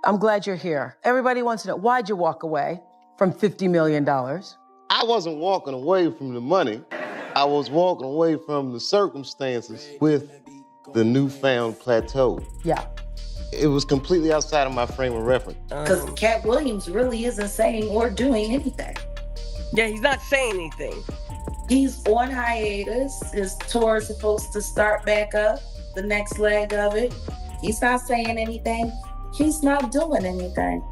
I'm glad you're here. Everybody wants to know, why'd you walk away from $50 million? I wasn't walking away from the money. I was walking away from the circumstances with the newfound plateau. Yeah. It was completely outside of my frame of reference. Because Katt Williams really isn't saying or doing anything. Yeah, he's not saying anything. He's on hiatus. His tour is supposed to start back up, the next leg of it. He's not saying anything. He's not doing anything.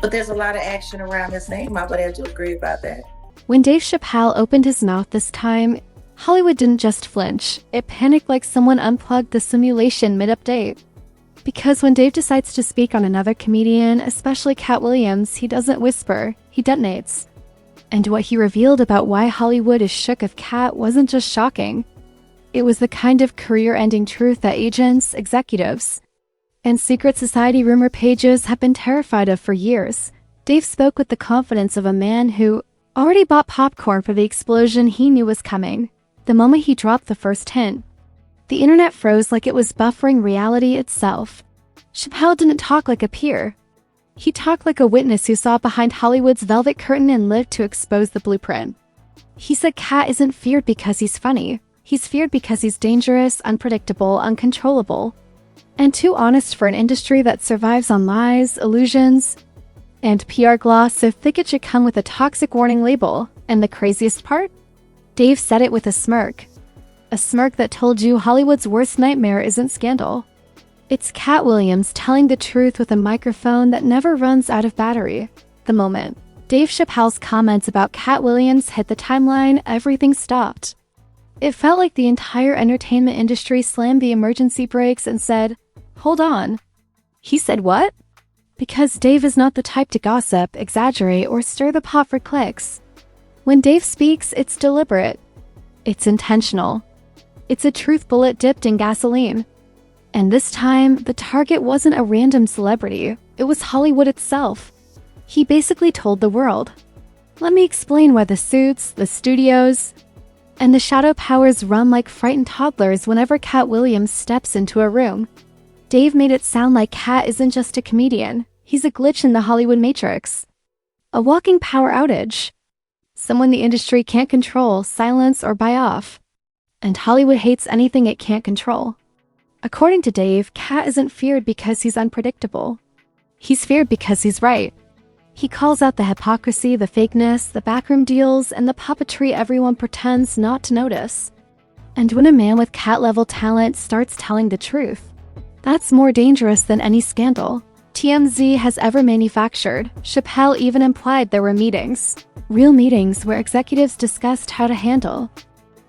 But there's a lot of action around his name. I would have to agree about that. When Dave Chappelle opened his mouth this time, Hollywood didn't just flinch. It panicked like someone unplugged the simulation mid-update. Because when Dave decides to speak on another comedian, especially Katt Williams, he doesn't whisper, he detonates. And what he revealed about why Hollywood is shook of Katt wasn't just shocking. It was the kind of career-ending truth that agents, executives, and secret society rumor pages have been terrified of for years. Dave spoke with the confidence of a man who already bought popcorn for the explosion he knew was coming. The moment he dropped the first hint, the internet froze like it was buffering reality itself. Chappelle didn't talk like a peer. He talked like a witness who saw behind Hollywood's velvet curtain and lived to expose the blueprint. He said Katt isn't feared because he's funny. He's feared because he's dangerous, unpredictable, uncontrollable, and too honest for an industry that survives on lies, illusions, and PR gloss, so thick it should come with a toxic warning label. And the craziest part? Dave said it with a smirk. A smirk that told you Hollywood's worst nightmare isn't scandal. It's Katt Williams telling the truth with a microphone that never runs out of battery. The moment Dave Chappelle's comments about Katt Williams hit the timeline, everything stopped. It felt like the entire entertainment industry slammed the emergency brakes and said, "Hold on." He said what? Because Dave is not the type to gossip, exaggerate, or stir the pot for clicks. When Dave speaks, it's deliberate. It's intentional. It's a truth bullet dipped in gasoline. And this time, the target wasn't a random celebrity. It was Hollywood itself. He basically told the world, "Let me explain why the suits, the studios, and the shadow powers run like frightened toddlers whenever Katt Williams steps into a room." Dave made it sound like Katt isn't just a comedian. He's a glitch in the Hollywood matrix. A walking power outage. Someone the industry can't control, silence, or buy off. And Hollywood hates anything it can't control. According to Dave, Katt isn't feared because he's unpredictable. He's feared because he's right. He calls out the hypocrisy, the fakeness, the backroom deals, and the puppetry everyone pretends not to notice. And when a man with Katt-level talent starts telling the truth, that's more dangerous than any scandal TMZ has ever manufactured. Chappelle even implied there were meetings. Real meetings where executives discussed how to handle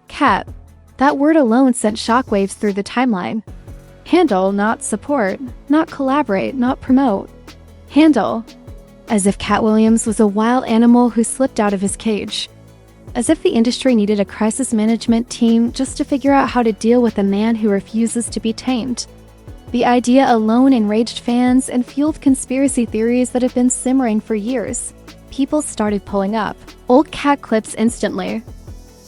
Katt. That word alone sent shockwaves through the timeline. Handle, not support, not collaborate, not promote. Handle. As if Katt Williams was a wild animal who slipped out of his cage. As if the industry needed a crisis management team just to figure out how to deal with a man who refuses to be tamed. The idea alone enraged fans and fueled conspiracy theories that have been simmering for years. People started pulling up old Katt clips instantly.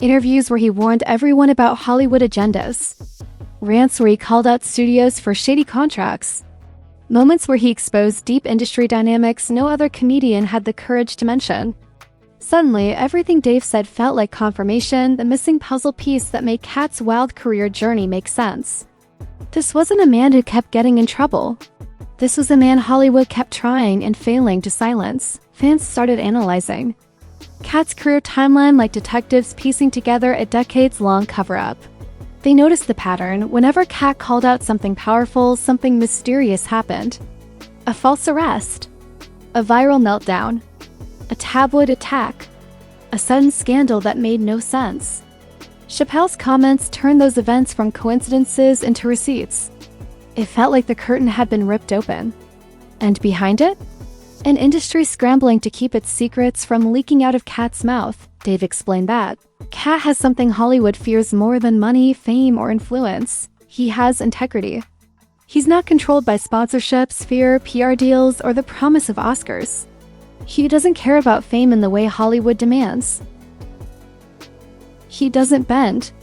Interviews where he warned everyone about Hollywood agendas. Rants where he called out studios for shady contracts. Moments where he exposed deep industry dynamics no other comedian had the courage to mention. Suddenly, everything Dave said felt like confirmation, the missing puzzle piece that made Katt's wild career journey make sense. This wasn't a man who kept getting in trouble. This was a man Hollywood kept trying and failing to silence. Fans started analyzing Katt's career timeline like detectives piecing together a decades-long cover-up. They noticed the pattern. Whenever Katt called out something powerful, something mysterious happened. A false arrest. A viral meltdown. A tabloid attack. A sudden scandal that made no sense. Chappelle's comments turned those events from coincidences into receipts. It felt like the curtain had been ripped open. And behind it? An industry scrambling to keep its secrets from leaking out of Katt's mouth. Dave explained that Katt has something Hollywood fears more than money, fame, or influence. He has integrity. He's not controlled by sponsorships, fear, PR deals, or the promise of Oscars. He doesn't care about fame in the way Hollywood demands. He doesn't bend.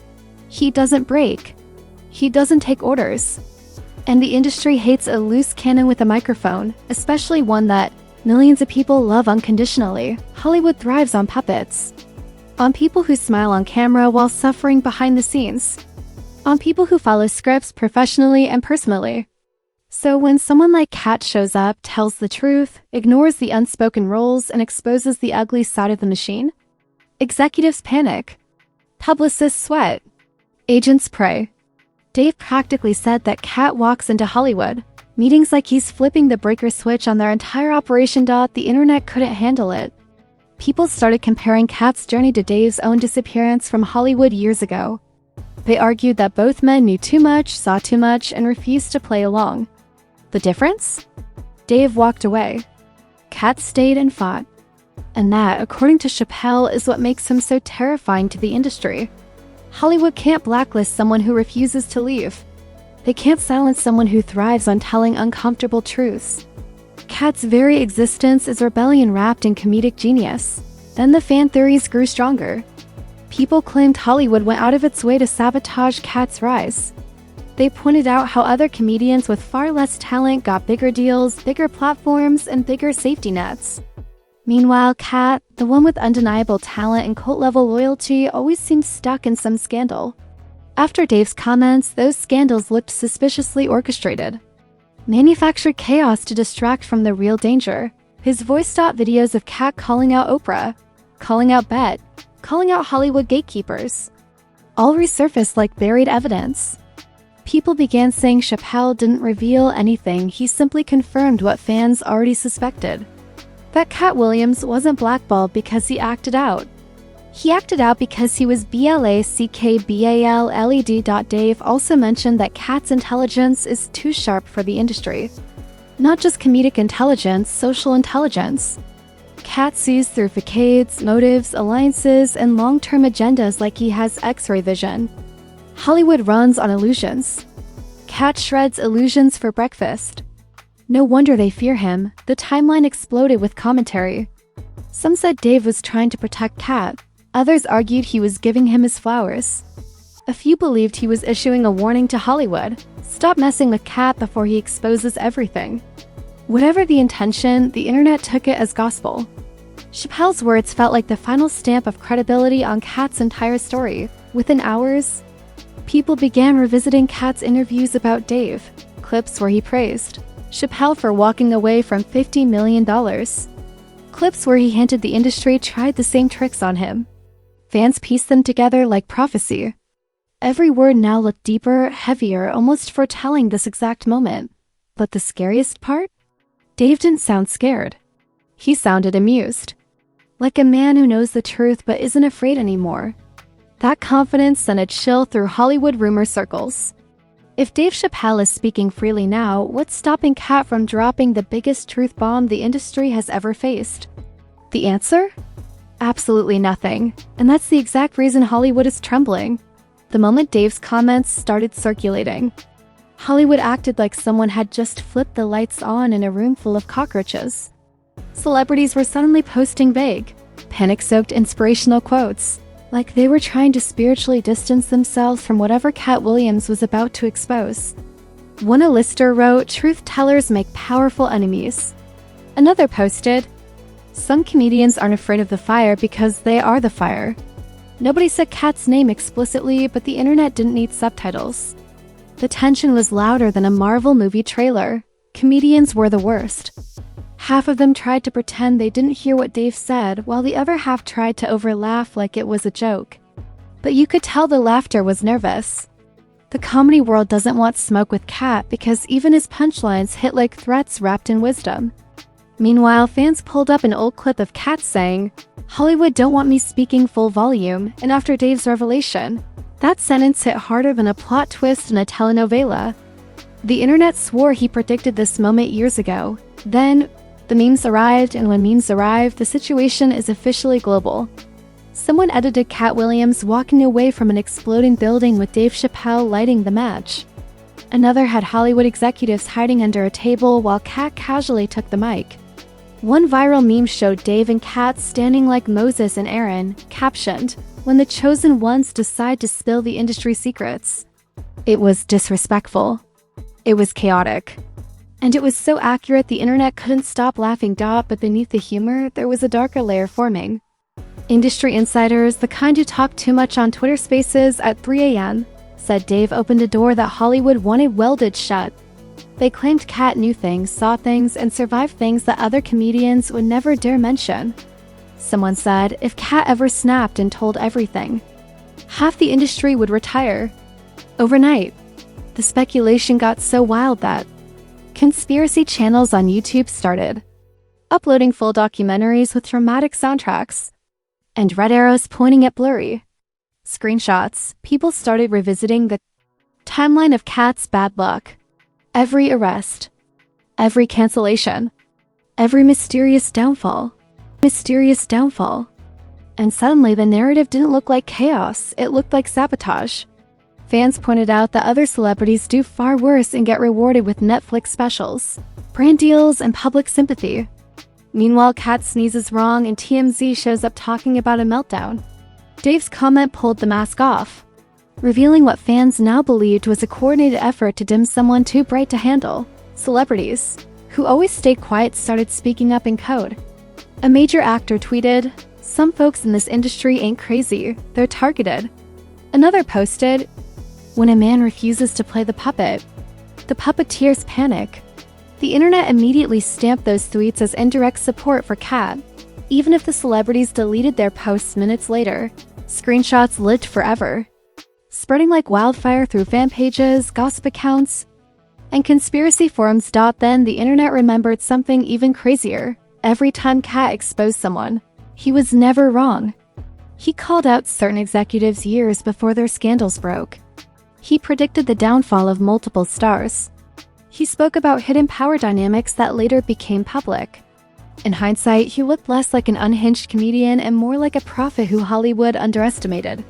He doesn't break. He doesn't take orders. And the industry hates a loose cannon with a microphone, especially one that millions of people love unconditionally. Hollywood thrives on puppets. On people who smile on camera while suffering behind the scenes. On people who follow scripts professionally and personally. So when someone like Katt shows up, tells the truth, ignores the unspoken rules, and exposes the ugly side of the machine, executives panic. Publicists sweat. Agents pray. Dave practically said that Katt walks into Hollywood. Meetings like he's flipping the breaker switch on their entire operation. The internet couldn't handle it. People started comparing Katt's journey to Dave's own disappearance from Hollywood years ago. They argued that both men knew too much, saw too much, and refused to play along. The difference? Dave walked away. Katt stayed and fought. And that, according to Chappelle, is what makes him so terrifying to the industry. Hollywood can't blacklist someone who refuses to leave. They can't silence someone who thrives on telling uncomfortable truths. Katt's very existence is rebellion wrapped in comedic genius. Then the fan theories grew stronger. People claimed Hollywood went out of its way to sabotage Katt's rise. They pointed out how other comedians with far less talent got bigger deals, bigger platforms, and bigger safety nets. Meanwhile, Katt, the one with undeniable talent and cult-level loyalty, always seemed stuck in some scandal. After Dave's comments, those scandals looked suspiciously orchestrated. Manufactured chaos to distract from the real danger. His voice-stop videos of Katt calling out Oprah, calling out Bet, calling out Hollywood gatekeepers, all resurfaced like buried evidence. People began saying Chappelle didn't reveal anything, he simply confirmed what fans already suspected. That Katt Williams wasn't blackballed because he acted out. He acted out because he was BLACKBALLED. Dave also mentioned that Katt's intelligence is too sharp for the industry. Not just comedic intelligence, social intelligence. Katt sees through facades, motives, alliances, and long-term agendas like he has X-ray vision. Hollywood runs on illusions. Katt shreds illusions for breakfast. No wonder they fear him. The timeline exploded with commentary. Some said Dave was trying to protect Katt. Others argued he was giving him his flowers. A few believed he was issuing a warning to Hollywood. Stop messing with Katt before he exposes everything. Whatever the intention, the internet took it as gospel. Chappelle's words felt like the final stamp of credibility on Katt's entire story. Within hours, people began revisiting Katt's interviews about Dave, clips where he praised Chappelle for walking away from $50 million, clips where he hinted the industry tried the same tricks on him. Fans pieced them together like prophecy. Every word now looked deeper, heavier, almost foretelling this exact moment. But the scariest part? Dave didn't sound scared. He sounded amused. Like a man who knows the truth but isn't afraid anymore. That confidence sent a chill through Hollywood rumor circles. If Dave Chappelle is speaking freely now, what's stopping Katt from dropping the biggest truth bomb the industry has ever faced? The answer? Absolutely nothing. And that's the exact reason Hollywood is trembling. The moment Dave's comments started circulating, Hollywood acted like someone had just flipped the lights on in a room full of cockroaches. Celebrities were suddenly posting vague, panic-soaked inspirational quotes, like they were trying to spiritually distance themselves from whatever Katt Williams was about to expose. One lister wrote, "Truth tellers make powerful enemies." Another posted, "Some comedians aren't afraid of the fire because they are the fire." Nobody said Katt's name explicitly, but the internet didn't need subtitles. The tension was louder than a Marvel movie trailer. Comedians were the worst. Half of them tried to pretend they didn't hear what Dave said, while the other half tried to overlaugh like it was a joke. But you could tell the laughter was nervous. The comedy world doesn't want smoke with Katt because even his punchlines hit like threats wrapped in wisdom. Meanwhile, fans pulled up an old clip of Katt saying, "Hollywood don't want me speaking full volume," and after Dave's revelation, that sentence hit harder than a plot twist in a telenovela. The internet swore he predicted this moment years ago. Then, the memes arrived, and when memes arrive, the situation is officially global. Someone edited Katt Williams walking away from an exploding building with Dave Chappelle lighting the match. Another had Hollywood executives hiding under a table while Katt casually took the mic. One viral meme showed Dave and Katt standing like Moses and Aaron, captioned, "When the chosen ones decide to spill the industry secrets." It was disrespectful. It was chaotic. And it was so accurate the internet couldn't stop laughing. But beneath the humor, there was a darker layer forming. Industry insiders, the kind who talk too much on Twitter Spaces at 3 a.m., said Dave opened a door that Hollywood wanted welded shut. They claimed Katt knew things, saw things, and survived things that other comedians would never dare mention. Someone said if Katt ever snapped and told everything, half the industry would retire. Overnight, the speculation got so wild that conspiracy channels on YouTube started uploading full documentaries with dramatic soundtracks and red arrows pointing at blurry screenshots. People started revisiting the timeline of Katt's bad luck. Every arrest, every cancellation, every mysterious downfall. And suddenly the narrative didn't look like chaos, it looked like sabotage. Fans pointed out that other celebrities do far worse and get rewarded with Netflix specials, brand deals, and public sympathy. Meanwhile, Katt sneezes wrong and TMZ shows up talking about a meltdown. Dave's comment pulled the mask off, revealing what fans now believed was a coordinated effort to dim someone too bright to handle. Celebrities, who always stayed quiet, started speaking up in code. A major actor tweeted, "Some folks in this industry ain't crazy, they're targeted." Another posted, "When a man refuses to play the puppet, the puppeteers panic." The internet immediately stamped those tweets as indirect support for Katt. Even if the celebrities deleted their posts minutes later, screenshots lived forever, spreading like wildfire through fan pages, gossip accounts, and conspiracy forums. Then the internet remembered something even crazier. Every time Katt exposed someone, he was never wrong. He called out certain executives years before their scandals broke. He predicted the downfall of multiple stars. He spoke about hidden power dynamics that later became public. In hindsight, he looked less like an unhinged comedian and more like a prophet who Hollywood underestimated.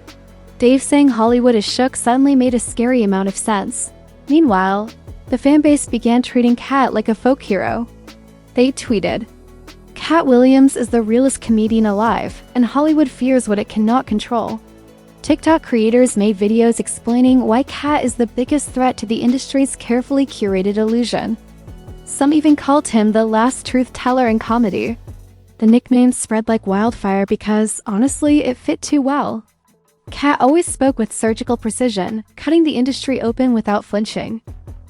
Dave saying Hollywood is shook suddenly made a scary amount of sense. Meanwhile, the fanbase began treating Katt like a folk hero. They tweeted, "Katt Williams is the realest comedian alive, and Hollywood fears what it cannot control." TikTok creators made videos explaining why Katt is the biggest threat to the industry's carefully curated illusion. Some even called him the last truth teller in comedy. The nickname spread like wildfire because, honestly, it fit too well. Katt always spoke with surgical precision, cutting the industry open without flinching.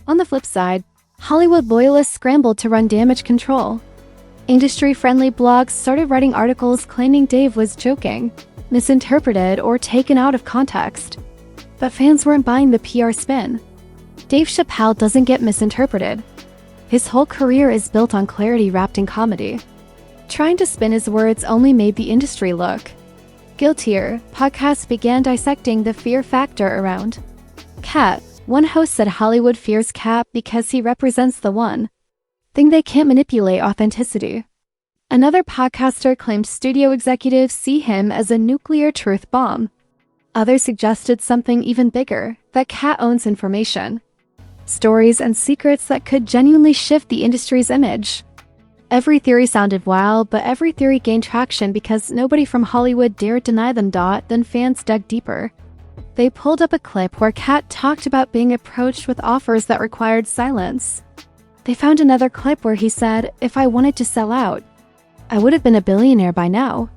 On the flip side, Hollywood loyalists scrambled to run damage control. Industry-friendly blogs started writing articles claiming Dave was joking, misinterpreted, or taken out of context. But fans weren't buying the PR spin. Dave Chappelle doesn't get misinterpreted. His whole career is built on clarity wrapped in comedy. Trying to spin his words only made the industry look guiltier. Podcasts began dissecting the fear factor around Katt. One host said Hollywood fears Katt because he represents the one thing they can't manipulate: authenticity. Another podcaster claimed studio executives see him as a nuclear truth bomb. Others suggested something even bigger, that Katt owns information, stories, and secrets that could genuinely shift the industry's image. Every theory sounded wild, but every theory gained traction because nobody from Hollywood dared deny them. Then fans dug deeper. They pulled up a clip where Katt talked about being approached with offers that required silence. They found another clip where he said, "If I wanted to sell out, I would have been a billionaire by now."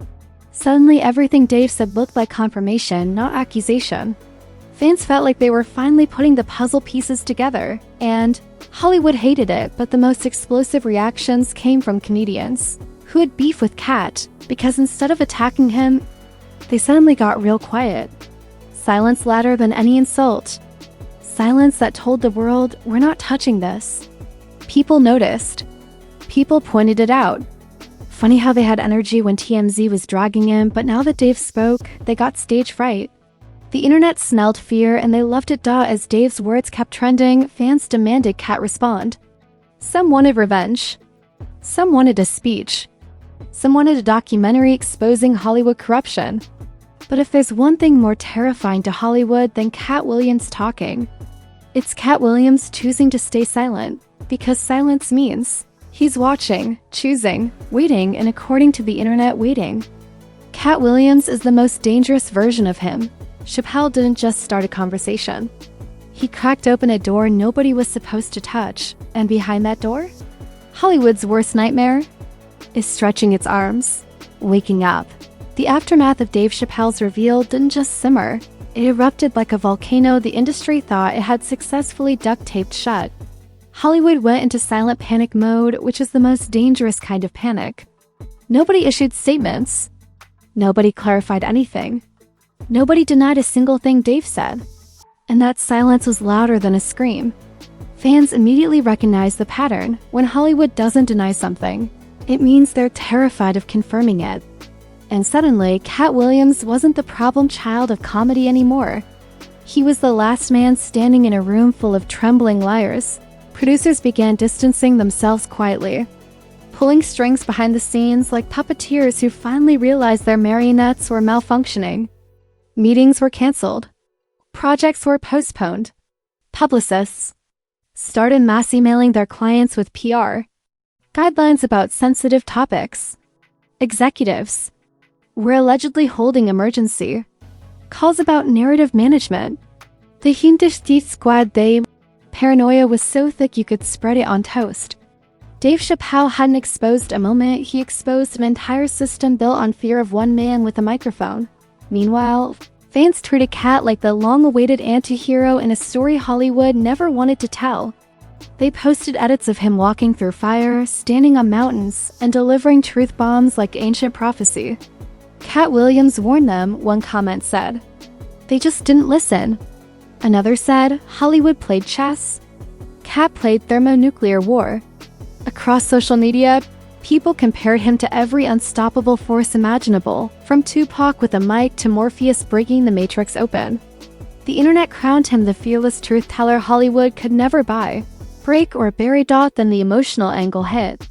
Suddenly, everything Dave said looked like confirmation, not accusation. Fans felt like they were finally putting the puzzle pieces together, and Hollywood hated it, but the most explosive reactions came from comedians who had beef with Katt, because instead of attacking him, they suddenly got real quiet. Silence louder than any insult. Silence that told the world, "We're not touching this." People noticed. People pointed it out. Funny how they had energy when TMZ was dragging him, but now that Dave spoke, they got stage fright. The internet smelled fear, and they loved it. As Dave's words kept trending, fans demanded Katt respond. Some wanted revenge. Some wanted a speech. Some wanted a documentary exposing Hollywood corruption. But if there's one thing more terrifying to Hollywood than Katt Williams talking, it's Katt Williams choosing to stay silent, because silence means he's watching, choosing, waiting, and according to the internet, waiting. Katt Williams is the most dangerous version of him. Chappelle didn't just start a conversation. He cracked open a door nobody was supposed to touch, and behind that door, Hollywood's worst nightmare is stretching its arms, waking up. The aftermath of Dave Chappelle's reveal didn't just simmer. It erupted like a volcano the industry thought it had successfully duct-taped shut. Hollywood went into silent panic mode, which is the most dangerous kind of panic. Nobody issued statements. Nobody clarified anything. Nobody denied a single thing Dave said. And that silence was louder than a scream. Fans immediately recognized the pattern. When Hollywood doesn't deny something, it means they're terrified of confirming it. And suddenly, Katt Williams wasn't the problem child of comedy anymore. He was the last man standing in a room full of trembling liars. Producers began distancing themselves quietly, pulling strings behind the scenes like puppeteers who finally realized their marionettes were malfunctioning. Meetings were canceled. Projects were postponed. Publicists started mass emailing their clients with PR guidelines about sensitive topics. Executives were allegedly holding emergency calls about narrative management. The Hintersticht squad paranoia was so thick you could spread it on toast. Dave Chappelle hadn't exposed a moment, he exposed an entire system built on fear of one man with a microphone. Meanwhile, fans treated Katt like the long-awaited anti-hero in a story Hollywood never wanted to tell. They posted edits of him walking through fire, standing on mountains, and delivering truth bombs like ancient prophecy. Katt Williams warned them, one comment said. They just didn't listen. Another said, Hollywood played chess. Katt played thermonuclear war. Across social media, people compared him to every unstoppable force imaginable, from Tupac with a mic to Morpheus breaking the Matrix open. The internet crowned him the fearless truth-teller Hollywood could never buy. Break or bury. Then the emotional angle hit.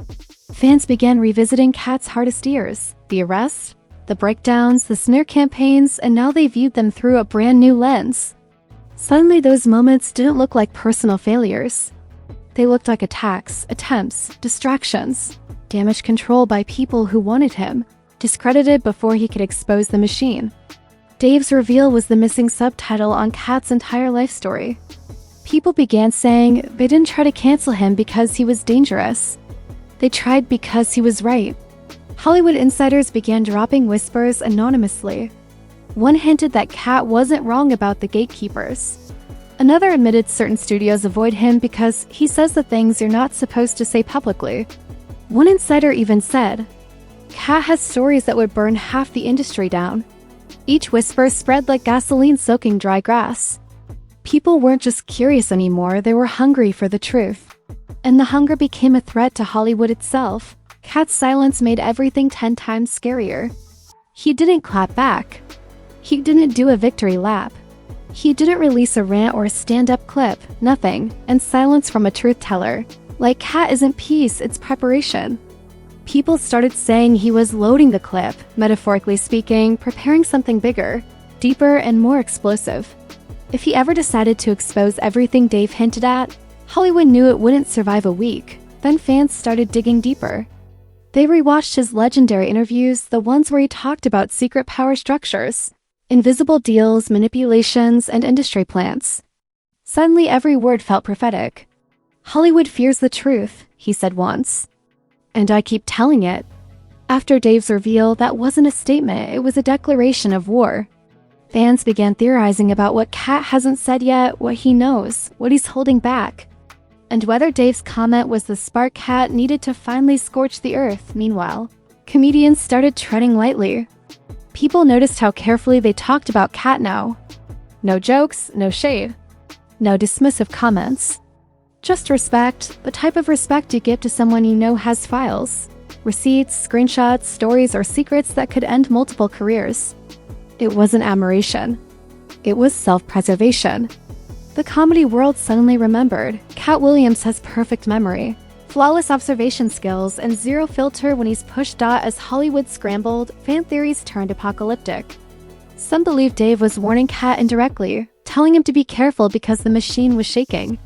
Fans began revisiting Katt's hardest years, the arrest, the breakdowns, the smear campaigns, and now they viewed them through a brand new lens. Suddenly those moments didn't look like personal failures. They looked like attacks, attempts, distractions, damage control by people who wanted him, discredited before he could expose the machine. Dave's reveal was the missing subtitle on Katt's entire life story. People began saying they didn't try to cancel him because he was dangerous. They tried because he was right. Hollywood insiders began dropping whispers anonymously. One hinted that Katt wasn't wrong about the gatekeepers. Another admitted certain studios avoid him because he says the things you're not supposed to say publicly. One insider even said, Katt has stories that would burn half the industry down. Each whisper spread like gasoline soaking dry grass. People weren't just curious anymore, they were hungry for the truth. And the hunger became a threat to Hollywood itself. Katt's silence made everything 10 times scarier. He didn't clap back. He didn't do a victory lap. He didn't release a rant or a stand-up clip, nothing, and silence from a truth-teller. Like Katt isn't peace, it's preparation. People started saying he was loading the clip, metaphorically speaking, preparing something bigger, deeper, and more explosive. If he ever decided to expose everything Dave hinted at, Hollywood knew it wouldn't survive a week. Then fans started digging deeper. They rewatched his legendary interviews, the ones where he talked about secret power structures, invisible deals, manipulations, and industry plants. Suddenly every word felt prophetic. Hollywood fears the truth, he said once. And I keep telling it. After Dave's reveal, that wasn't a statement, it was a declaration of war. Fans began theorizing about what Katt hasn't said yet, what he knows, what he's holding back. And whether Dave's comment was the spark Katt needed to finally scorch the earth. Meanwhile, comedians started treading lightly. People noticed how carefully they talked about Katt now. No jokes, no shade, no dismissive comments. Just respect, the type of respect you give to someone you know has files, receipts, screenshots, stories, or secrets that could end multiple careers. It wasn't admiration. It was self-preservation. The comedy world suddenly remembered. Katt Williams has perfect memory, flawless observation skills, and zero filter when he's pushed. As Hollywood scrambled, fan theories turned apocalyptic. Some believed Dave was warning Katt indirectly, telling him to be careful because the machine was shaking.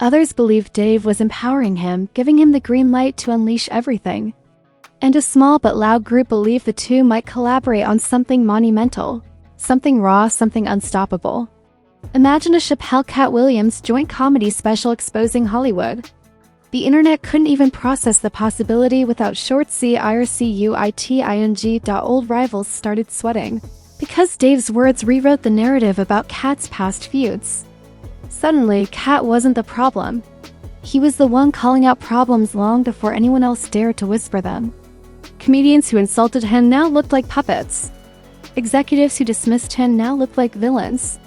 Others believed Dave was empowering him, giving him the green light to unleash everything. And a small but loud group believed the two might collaborate on something monumental, something raw, something unstoppable. Imagine a Chappelle Katt Williams joint comedy special exposing Hollywood. The internet couldn't even process the possibility without short old rivals started sweating, because Dave's words rewrote the narrative about Katt's past feuds. Suddenly, Katt wasn't the problem. He was the one calling out problems long before anyone else dared to whisper them. Comedians who insulted him now looked like puppets. Executives who dismissed him now looked like villains.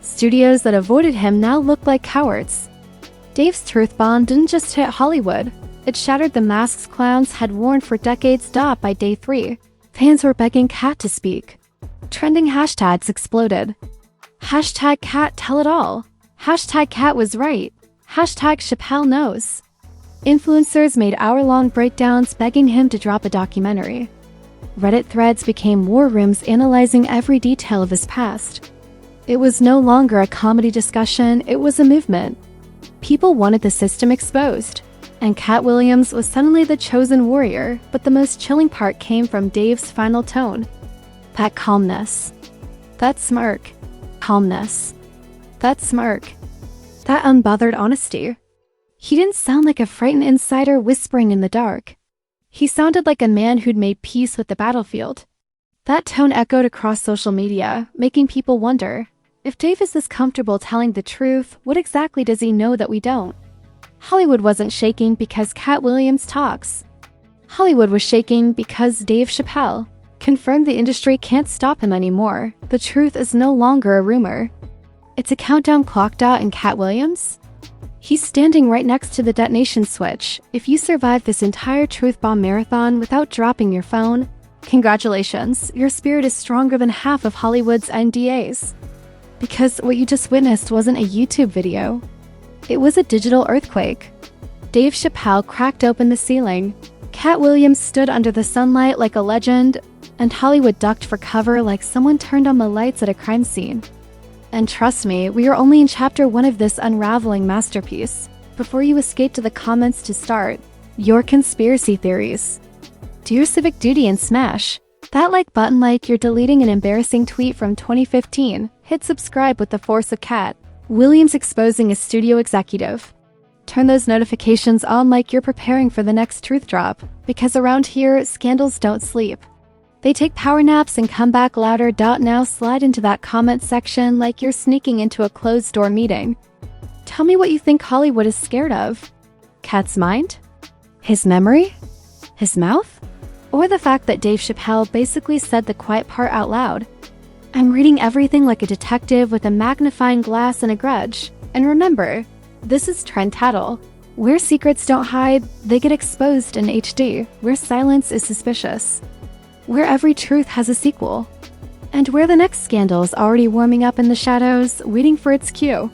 Studios that avoided him now looked like cowards. Dave's truth bomb didn't just hit Hollywood. It shattered the masks clowns had worn for decades. By day 3, fans were begging Katt to speak. Trending hashtags exploded. Hashtag Katt tell it all. Hashtag Katt was right. Hashtag Chappelle knows. Influencers made hour-long breakdowns begging him to drop a documentary. Reddit threads became war rooms analyzing every detail of his past. It was no longer a comedy discussion, it was a movement. People wanted the system exposed, and Katt Williams was suddenly the chosen warrior, but the most chilling part came from Dave's final tone. That calmness. That smirk. Calmness. That smirk. That unbothered honesty. He didn't sound like a frightened insider whispering in the dark. He sounded like a man who'd made peace with the battlefield. That tone echoed across social media, making people wonder, if Dave is this comfortable telling the truth, what exactly does he know that we don't? Hollywood wasn't shaking because Katt Williams talks. Hollywood was shaking because Dave Chappelle confirmed the industry can't stop him anymore. The truth is no longer a rumor. It's a countdown clocked out in Katt Williams. He's standing right next to the detonation switch. If you survive this entire truth bomb marathon without dropping your phone, congratulations, your spirit is stronger than half of Hollywood's NDAs. Because what you just witnessed wasn't a YouTube video. It was a digital earthquake. Dave Chappelle cracked open the ceiling. Katt Williams stood under the sunlight like a legend, and Hollywood ducked for cover like someone turned on the lights at a crime scene. And trust me, we are only in chapter 1 of this unraveling masterpiece. Before you escape to the comments to start your conspiracy theories, do your civic duty and smash that like button like you're deleting an embarrassing tweet from 2015. Hit subscribe with the force of Katt Williams exposing a studio executive. Turn those notifications on like you're preparing for the next truth drop, because around here, scandals don't sleep. They take power naps and come back louder. Now slide into that comment section like you're sneaking into a closed-door meeting. Tell me what you think Hollywood is scared of. Katt's mind? His memory? His mouth? Or the fact that Dave Chappelle basically said the quiet part out loud? I'm reading everything like a detective with a magnifying glass and a grudge. And remember, this is Trend Tattle. Where secrets don't hide, they get exposed in HD. Where silence is suspicious. Where every truth has a sequel. And where the next scandal is already warming up in the shadows, waiting for its cue.